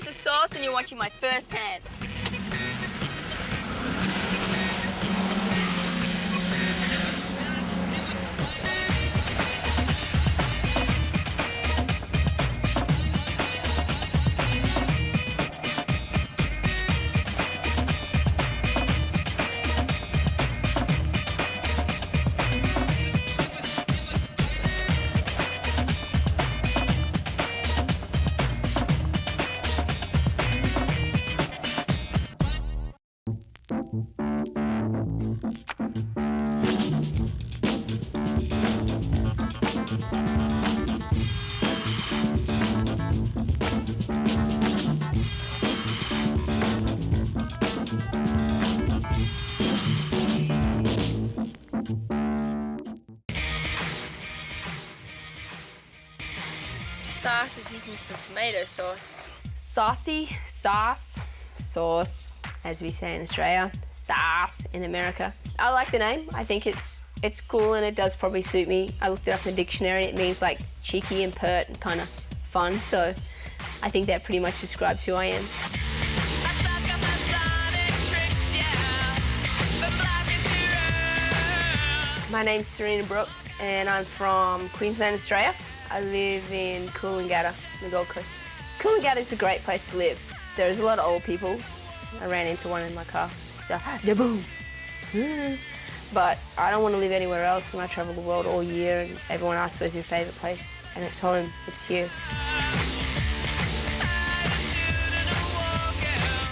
oyster sauce, and you're watching my first hand. Sauce is using some tomato sauce. Saucy, sauce, sauce, as we say in Australia, sauce in America. I like the name. I think it's cool and it does probably suit me. I looked it up in the dictionary. It means like cheeky and pert and kind of fun. So I think that pretty much describes who I am. My name's Serena Brooke and I'm from Queensland, Australia. I live in Coolangatta, the Gold Coast. Coolangatta is a great place to live. There's a lot of old people. I ran into one in my car. So, da-boom. But I don't want to live anywhere else, and I travel the world all year, and everyone asks where's your favourite place, and it's home, it's here.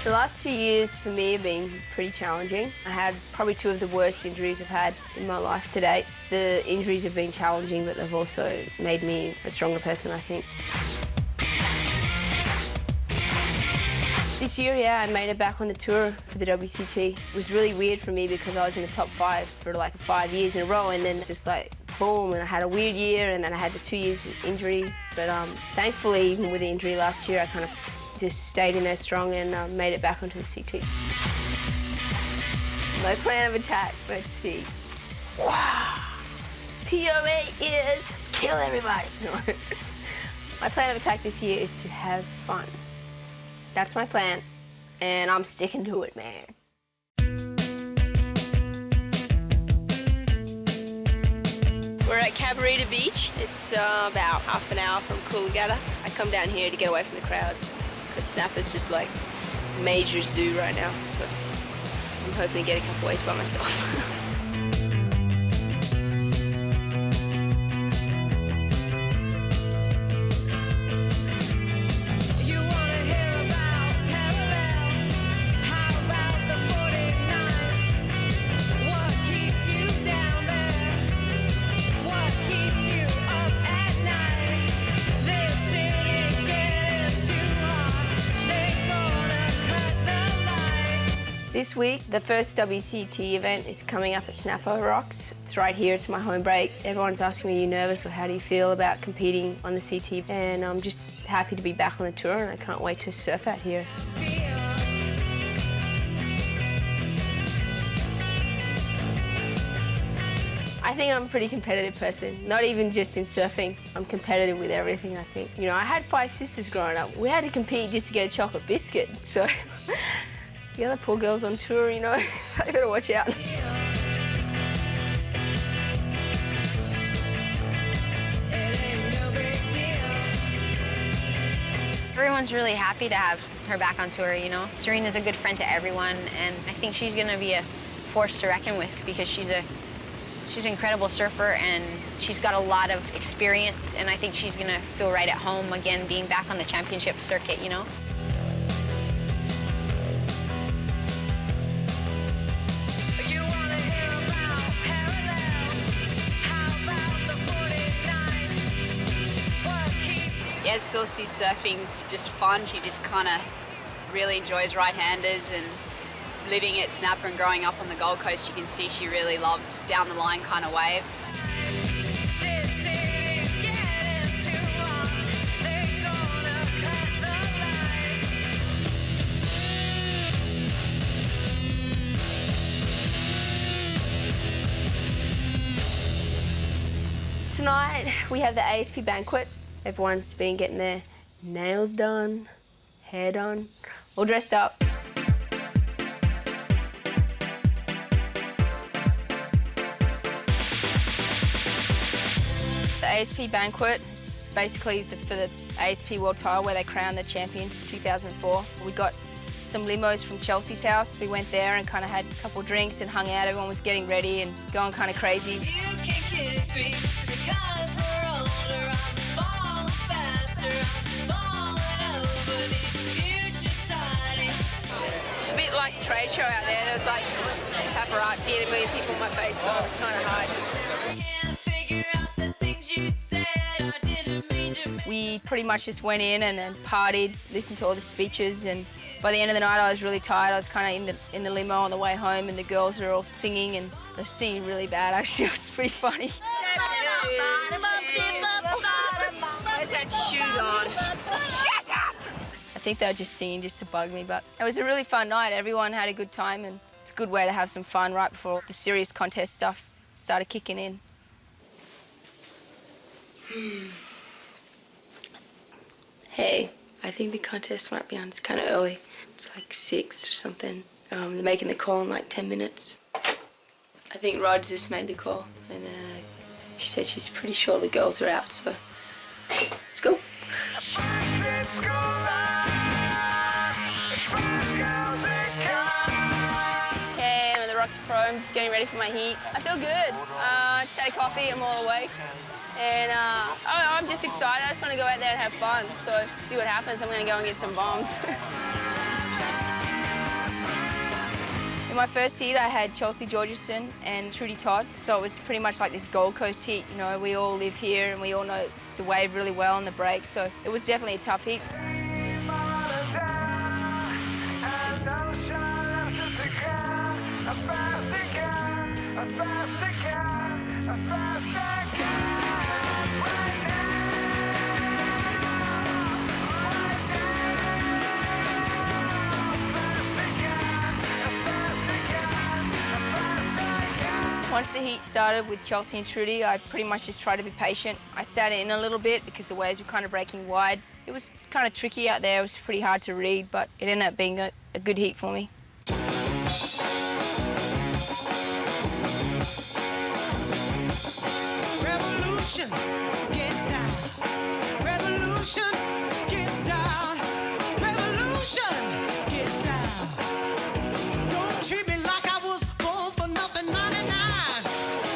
The last 2 years for me have been pretty challenging. I had probably 2 of the worst injuries I've had in my life to date. The injuries have been challenging, but they've also made me a stronger person, I think. This year, yeah, I made it back on the tour for the WCT. It was really weird for me because I was in the top 5 for like 5 years in a row, and then it's just like, boom, and I had a weird year, and then I had the 2 years of injury. But thankfully, even with the injury last year, I kind of just stayed in there strong and made it back onto the CT. My plan of attack, let's see. POA is kill everybody. No. My plan of attack this year is to have fun. That's my plan, and I'm sticking to it, man. We're at Cabarita Beach. It's about half an hour from Coolangatta. I come down here to get away from the crowds because Snapper's just like major zoo right now, so I'm hoping to get a couple ways by myself. This week, the first WCT event is coming up at Snapper Rocks. It's right here, it's my home break. Everyone's asking me, are you nervous or how do you feel about competing on the CT? And I'm just happy to be back on the tour and I can't wait to surf out here. I think I'm a pretty competitive person, not even just in surfing. I'm competitive with everything, I think. You know, I had 5 sisters growing up. We had to compete just to get a chocolate biscuit, so the other poor girls on tour, you know, I gotta watch out. Everyone's really happy to have her back on tour, you know. Serena's a good friend to everyone, and I think she's gonna be a force to reckon with because she's an incredible surfer and she's got a lot of experience, and I think she's gonna feel right at home again being back on the championship circuit, you know. Yeah, Silsey's surfing's just fun. She just kind of really enjoys right-handers, and living at Snapper and growing up on the Gold Coast, you can see she really loves down-the-line kind of waves. Tonight we have the ASP banquet. Everyone's been getting their nails done, hair done, all dressed up. The ASP banquet, it's basically for the ASP World Title where they crown the champions for 2004. We got some limos from Chelsea's house. We went there and kind of had a couple drinks and hung out. Everyone was getting ready and going kind of crazy. It's a bit like a trade show out there. There was like paparazzi and a million people in my face, so it was kind of hard. We pretty much just went in and partied, listened to all the speeches, and by the end of the night I was really tired. I was kind of in the limo on the way home, and the girls were all singing, and they're singing really bad actually. It was pretty funny. Where's that shoes on? Shut up! I think they were just singing just to bug me, but it was a really fun night. Everyone had a good time, and it's a good way to have some fun right before the serious contest stuff started kicking in. Hey, I think the contest might be on. It's kind of early. It's like 6 or something. They're making the call in like 10 minutes. I think Rod just made the call, and she said she's pretty sure the girls are out, so let's go. Hey, I'm at the Rocks Pro. I'm just getting ready for my heat. I feel good. I just had a coffee. I'm all awake. And I'm just excited. I just want to go out there and have fun. So see what happens. I'm going to go and get some bombs. In my first heat, I had Chelsea Georgeson and Trudy Todd. So it was pretty much like this Gold Coast heat. You know, we all live here and we all know the wave really well and the break. So it was definitely a tough heat. Once the heat started with Chelsea and Trudy, I pretty much just tried to be patient. I sat in a little bit because the waves were kind of breaking wide. It was kind of tricky out there. It was pretty hard to read, but it ended up being a good heat for me. Revolution, get down. Revolution, get down. Revolution, get down. Don't treat me like I was born for nothing, 99.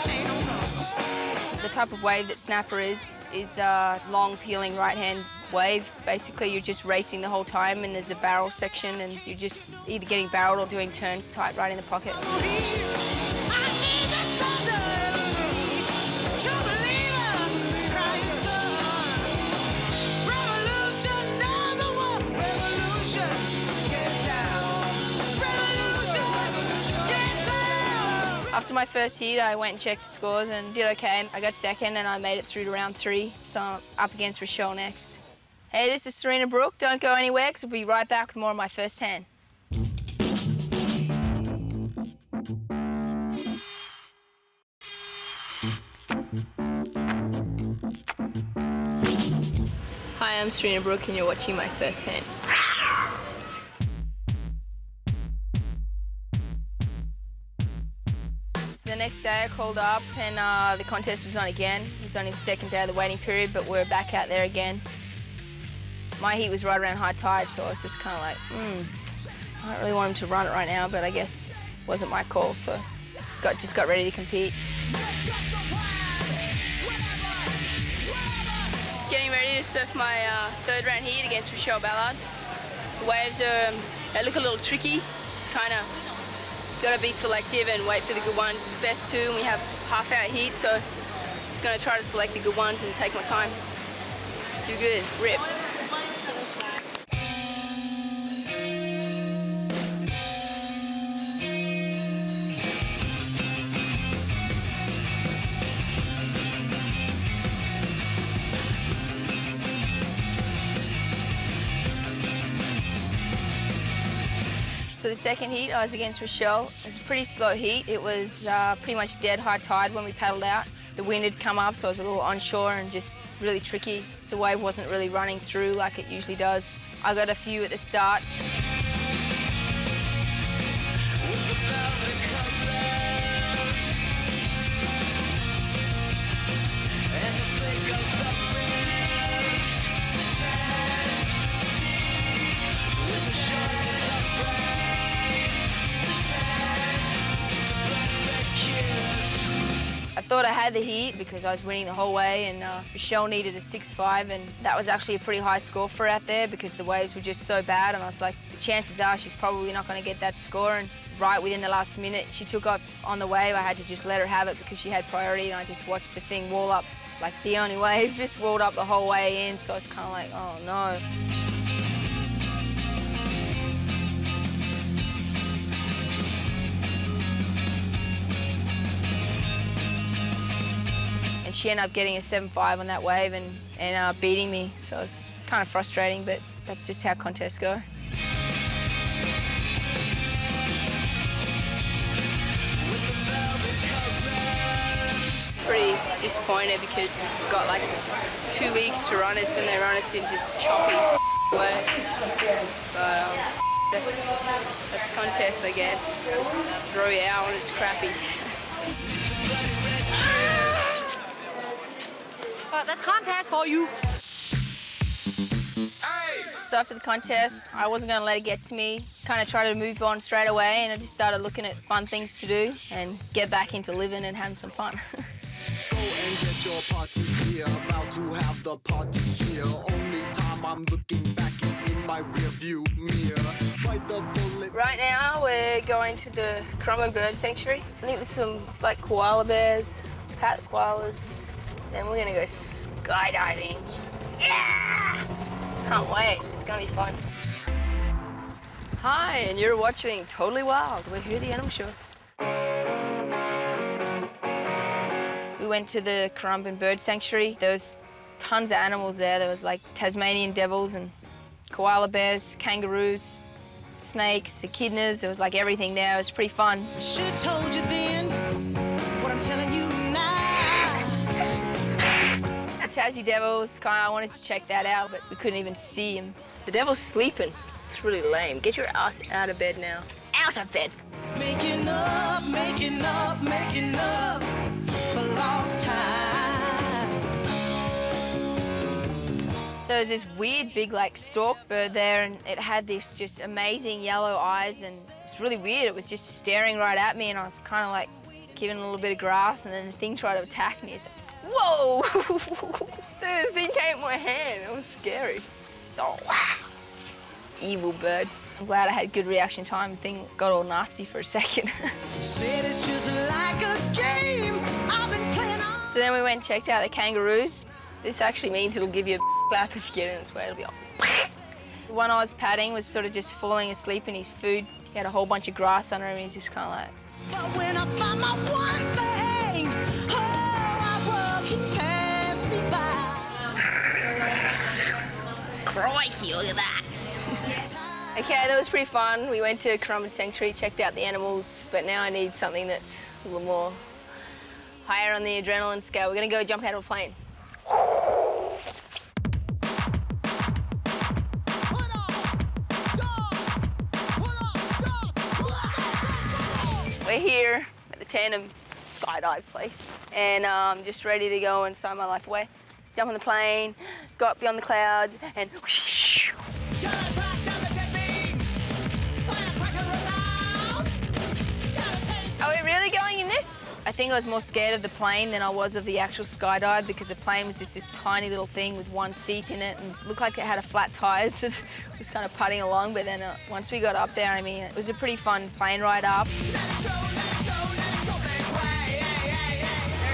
Ain't no problem. The type of wave that snapper is a long peeling right-hand wave. Basically, you're just racing the whole time, and there's a barrel section, and you're just either getting barreled or doing turns tight right in the pocket. After my first heat, I went and checked the scores and did okay. I got second and I made it through to round 3, so I'm up against Rochelle next. Hey, this is Serena Brooke. Don't go anywhere, because we'll be right back with more of my first hand. Hi, I'm Serena Brooke and you're watching my first hand. So the next day I called up and the contest was on again. It was only the second day of the waiting period, but we're back out there again. My heat was right around high tide, so I was just kind of like, I don't really want him to run it right now, but I guess it wasn't my call, so just got ready to compete. Just getting ready to surf my third round heat against Rochelle Ballard. The waves they look a little tricky. It's kind of got to be selective and wait for the good ones. It's best two, and we have half-hour heat, so just going to try to select the good ones and take my time. Do good, rip. So the second heat, I was against Rochelle. It was a pretty slow heat. It was pretty much dead high tide when we paddled out. The wind had come up, so I was a little onshore and just really tricky. The wave wasn't really running through like it usually does. I got a few at the start. I thought I had the heat because I was winning the whole way, and Michelle needed a 6.5, and that was actually a pretty high score for her out there because the waves were just so bad, and I was like, the chances are she's probably not going to get that score, and right within the last minute she took off on the wave. I had to just let her have it because she had priority, and I just watched the thing wall up, like the only wave, just walled up the whole way in, so I was kind of like, oh no. And she ended up getting a 7.5 on that wave and beating me, so it's kind of frustrating, but that's just how contests go. Pretty disappointed because we've got like 2 weeks to run us, and they run us in just choppy work. But that's contest, I guess. Just throw you out when it's crappy. That's contest for you. So after the contest, I wasn't going to let it get to me. Kind of tried to move on straight away, and I just started looking at fun things to do and get back into living and having some fun. Go and get your party here. About to have the party here. Only time I'm looking back is in my rearview mirror. Bite the bullet. Right now, we're going to the Currumbin Bird Sanctuary. I think there's some like koala bears, pat koalas. Then we're gonna go skydiving. Yeah! Can't wait, it's gonna be fun. Hi, and you're watching Totally Wild. We're here at the Animal Show. We went to the Currumbin Bird Sanctuary. There was tons of animals there. There was like Tasmanian devils and koala bears, kangaroos, snakes, echidnas. There was like everything there. It was pretty fun. I should've told you then what I'm telling you now. Tassie devils, I wanted to check that out, but we couldn't even see him. The devil's sleeping. It's really lame. Get your ass out of bed now. Out of bed. Making up for lost time. There was this weird big like stork bird there, and it had this just amazing yellow eyes, and it's really weird. It was just staring right at me, and I was kind of like giving it a little bit of grass, and then the thing tried to attack me. It's like, whoa! The thing came in my hand. It was scary. Oh, wow. Evil bird. I'm glad I had good reaction time. The thing got all nasty for a second. Said it's just like a game I've been playing on. So then we went and checked out the kangaroos. This actually means it'll give you a clap if you get in its way. It'll be all. The one I was patting was sort of just falling asleep in his food. He had a whole bunch of grass under him. He's just kind of like. But when I find my one thing, oh, I can pass me by. Crikey, look at that. Okay, that was pretty fun. We went to Currumbin Sanctuary, checked out the animals, but now I need something that's a little more higher on the adrenaline scale. We're gonna go jump out of a plane. We're here at the Tandem skydive place, and I'm just ready to go and sign my life away. Jump on the plane, go up beyond the clouds, and whoosh. Are we really going in this? I think I was more scared of the plane than I was of the actual skydive, because the plane was just this tiny little thing with one seat in it and looked like it had a flat tire, so it was kind of putting along. But then once we got up there, I mean, it was a pretty fun plane ride up. Very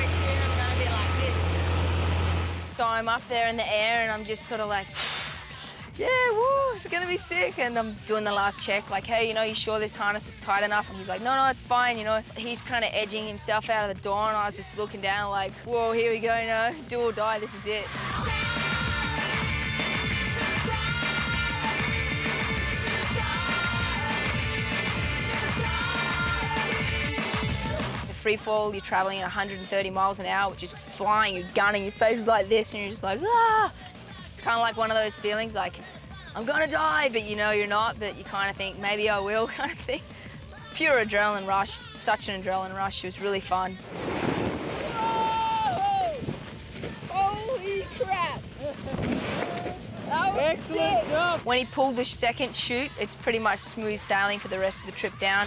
soon I'm gonna be like this. So I'm up there in the air and I'm just sort of like, yeah, woo, it's gonna be sick. And I'm doing the last check, like, hey, you know, you sure this harness is tight enough? And he's like, no, it's fine, you know. He's kind of edging himself out of the door, and I was just looking down like, whoa, here we go, you know, do or die, this is it. The free fall, you're traveling at 130 miles an hour, which is flying, you're gunning, your face is like this, and you're just like, ah! It's kind of like one of those feelings like, I'm gonna die, but you know you're not, but you kind of think, maybe I will, kind of thing. Pure adrenaline rush, such an adrenaline rush, it was really fun. Whoa! Holy crap! That was excellent sick. Jump! When he pulled the second chute, it's pretty much smooth sailing for the rest of the trip down.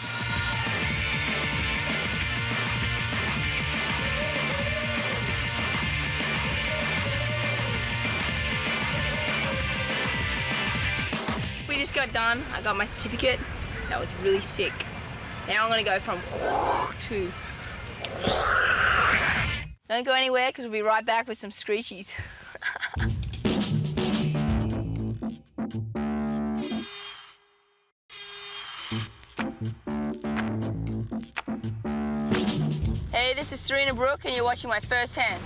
We just got done. I got my certificate. That was really sick. Now I'm gonna go from to. Don't go anywhere because we'll be right back with some screechies. Hey, this is Serena Brooke and you're watching my first hand.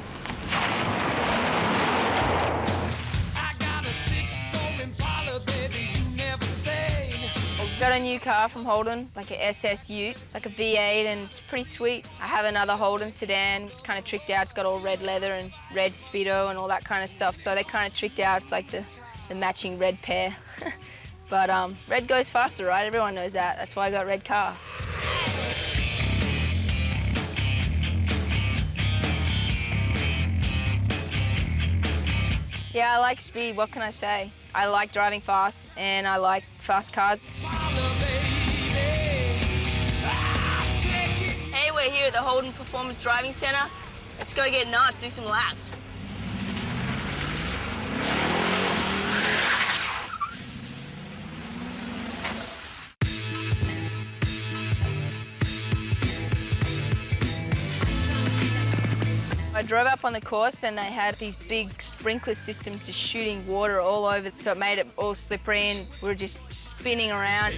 Got a new car from Holden, like a SS Ute. It's like a V8 and it's pretty sweet. I have another Holden sedan. It's kind of tricked out. It's got all red leather and red Speedo and all that kind of stuff. So they kind of tricked out. It's like the matching red pair. But red goes faster, right? Everyone knows that. That's why I got a red car. Yeah, I like speed. What can I say? I like driving fast and I like fast cars. Hey, we're here at the Holden Performance Driving Center. Let's go get nuts, do some laps. I drove up on the course and they had these big sprinkler systems just shooting water all over, so it made it all slippery and we were just spinning around.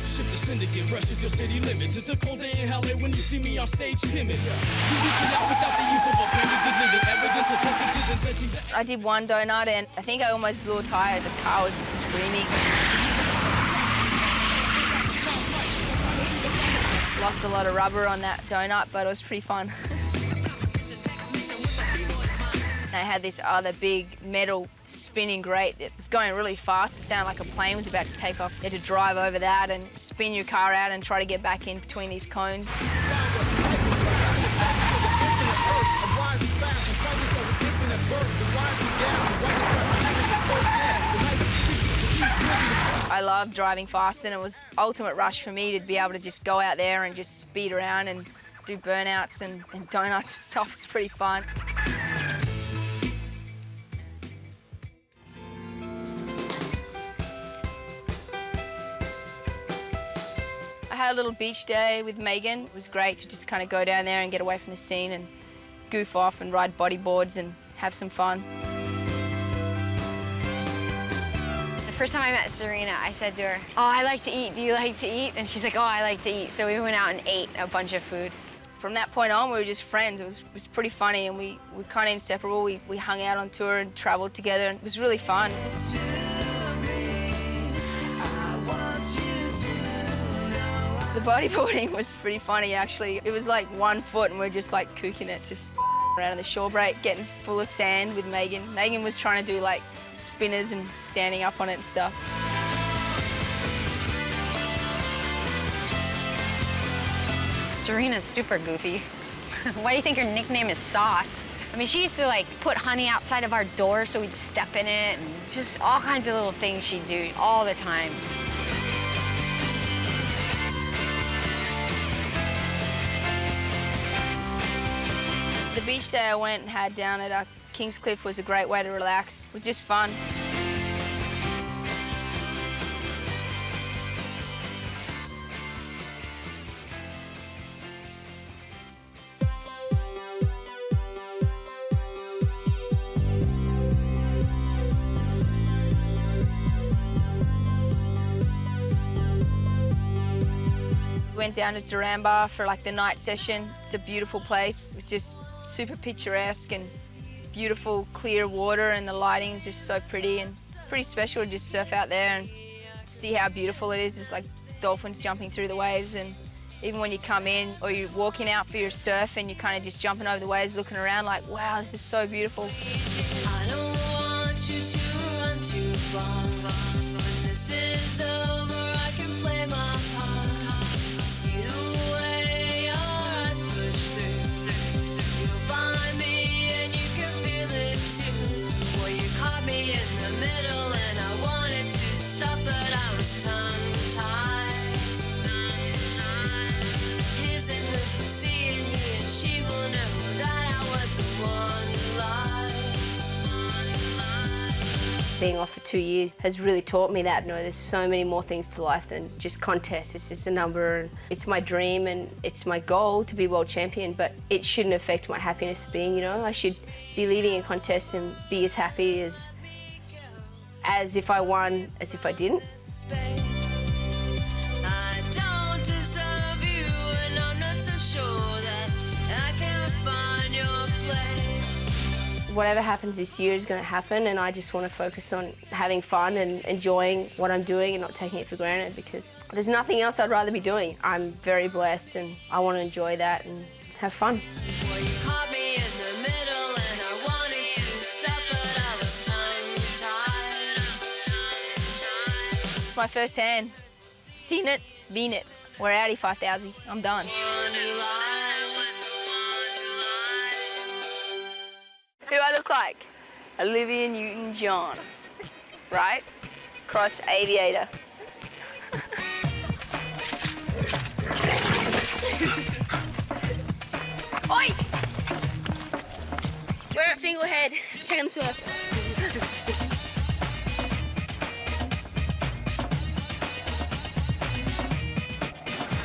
I did one donut and I think I almost blew a tire. The car was just screaming. Lost a lot of rubber on that donut, but it was pretty fun. They had this other big metal spinning grate that was going really fast. It sounded like a plane was about to take off. You had to drive over that and spin your car out and try to get back in between these cones. I love driving fast and it was ultimate rush for me to be able to just go out there and just speed around and do burnouts and donuts and stuff. It's pretty fun. I had a little beach day with Megan. It was great to just kind of go down there and get away from the scene and goof off and ride bodyboards and have some fun. The first time I met Serena, I said to her, "Oh, I like to eat. Do you like to eat?" And she's like, "Oh, I like to eat." So we went out and ate a bunch of food. From that point on, we were just friends. It was pretty funny and we were kind of inseparable. We hung out on tour and traveled together and it was really fun. The bodyboarding was pretty funny, actually. It was like 1 foot and we're just like kooking it, just around the shore break, getting full of sand with Megan. Megan was trying to do like spinners and standing up on it and stuff. Serena's super goofy. Why do you think her nickname is Sauce? I mean, she used to like put honey outside of our door so we'd step in it and just all kinds of little things she'd do all the time. The beach day I went and had down at Kingscliff was a great way to relax. It was just fun. We went down to Tarambar for like the night session. It's a beautiful place. It's just super picturesque and beautiful clear water and the lighting is just so pretty and pretty special to just surf out there and see how beautiful it is. It's like dolphins jumping through the waves and Even when you come in or you're walking out for your surf and you're kind of just jumping over the waves, looking around like, wow, this is so beautiful. I don't want you to run too far. When this is over, I can play my part. See the way your eyes push through. You'll find me and you can feel it too. Well, you caught me in the middle and I wanted to stop, but I was tongue-tied. His and hers were seeing he and she will know that I was the one lie. Being off for 2 years has really taught me that, there's so many more things to life than just contests. It's just a number, and it's my dream and it's my goal to be world champion, but it shouldn't affect my happiness of being, I should be leaving in contests and be as happy as if I won as if I didn't. I don't deserve you, and I'm not so sure that I can find your place. Whatever happens this year is going to happen, and I just want to focus on having fun and enjoying what I'm doing and not taking it for granted, because there's nothing else I'd rather be doing. I'm very blessed and I want to enjoy that and have fun. Well, you caught me in the middle, and I wanted to stop, but I was tongue-tied. It's my first hand. Seen it, been it. We're Audi 5000. I'm done. Who do I look like? Olivia Newton-John, right? Cross aviator. Oi! We're at Finglehead, checking the surf.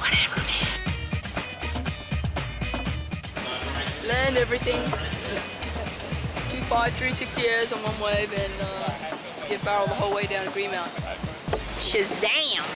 Whatever, man. Learned everything. 2.5, 360 airs on one wave and get barrel the whole way down to Green Mountain. Shazam!